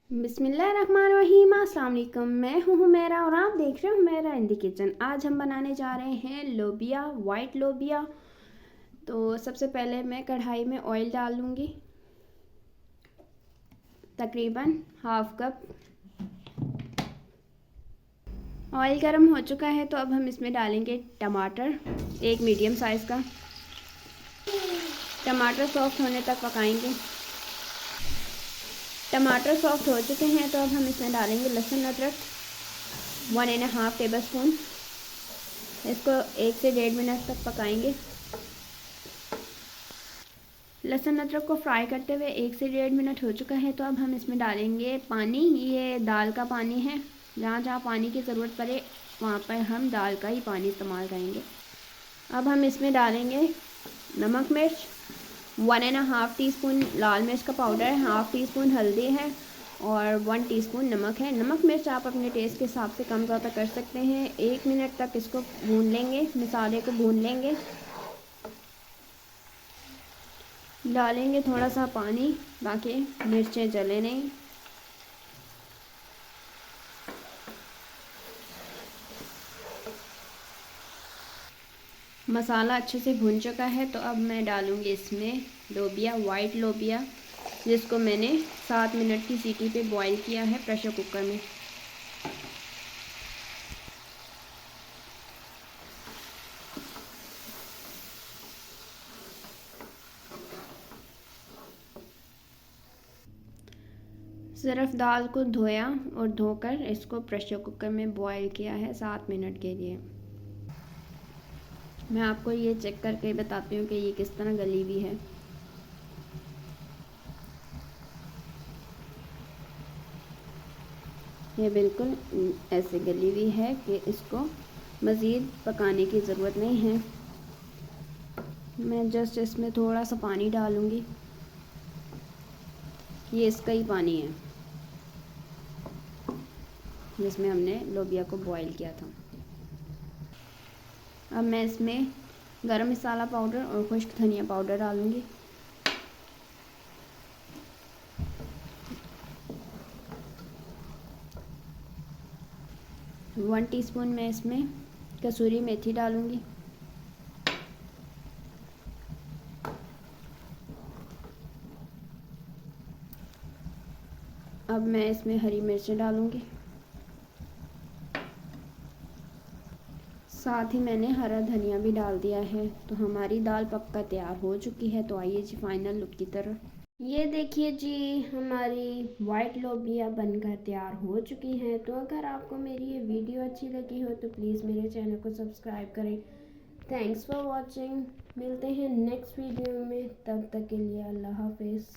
बिस्मिल्लाहिर्रहमानिर्रहीम। अस्सलाम वालेकुम। मैं हूँ हुमैरा और आप देख रहे हैं हुमैरा इन द किचन। आज हम बनाने जा रहे हैं लोबिया, वाइट लोबिया। तो सबसे पहले मैं कढ़ाई में ऑयल डाल लूँगी, तकरीबन हाफ कप। ऑयल गर्म हो चुका है तो अब हम इसमें डालेंगे टमाटर, एक मीडियम साइज़ का। टमाटर सॉफ्ट होने तक पकाएंगे। टमाटर सॉफ्ट हो चुके हैं तो अब हम इसमें डालेंगे लहसुन अदरक, 1.5 टेबल स्पून। इसको 1 से 1.5 मिनट तक पकाएंगे। लहसुन अदरक को फ्राई करते हुए 1 से 1.5 मिनट हो चुका है तो अब हम इसमें डालेंगे पानी। ये दाल का पानी है। जहाँ जहाँ पानी की ज़रूरत पड़े वहाँ पर हम दाल का ही पानी इस्तेमाल करेंगे। अब हम इसमें डालेंगे नमक मिर्च, 1.5 टीस्पून लाल मिर्च का पाउडर है, हाफ टी स्पून हल्दी है और 1 टीस्पून नमक है। नमक मिर्च आप अपने टेस्ट के हिसाब से कम ज़्यादा कर सकते हैं। 1 मिनट तक इसको भून लेंगे, मसाले को भून लेंगे। डालेंगे थोड़ा सा पानी ताकि मिर्चें जले नहीं। मसाला अच्छे से भुन चुका है तो अब मैं डालूँगी इसमें लोबिया, वाइट लोबिया, जिसको मैंने 7 मिनट की सीटी पे बॉईल किया है प्रेशर कुकर में। सिर्फ दाल को धोया और धोकर इसको प्रेशर कुकर में बॉईल किया है 7 मिनट के लिए। मैं आपको ये चेक करके बताती हूँ कि ये किस तरह गली हुई है। ये बिल्कुल ऐसे गली हुई है कि इसको मज़ीद पकाने की ज़रूरत नहीं है। मैं जस्ट इसमें थोड़ा सा पानी डालूँगी। ये इसका ही पानी है जिसमें हमने लोबिया को बॉईल किया था। अब मैं इसमें गरम मसाला पाउडर और खुश्क धनिया पाउडर डालूँगी। वन टीस्पून मैं इसमें कसूरी मेथी डालूँगी। अब मैं इसमें हरी मिर्चें डालूँगी। साथ ही मैंने हरा धनिया भी डाल दिया है। तो हमारी दाल पक्का तैयार हो चुकी है। तो आइए जी फाइनल लुक की तरफ। ये देखिए जी, हमारी वाइट लोबिया बनकर तैयार हो चुकी है। तो अगर आपको मेरी ये वीडियो अच्छी लगी हो तो प्लीज़ मेरे चैनल को सब्सक्राइब करें। Thanks for watching. मिलते हैं नेक्स्ट वीडियो में, तब तक के लिए अल्लाह हाफिज़।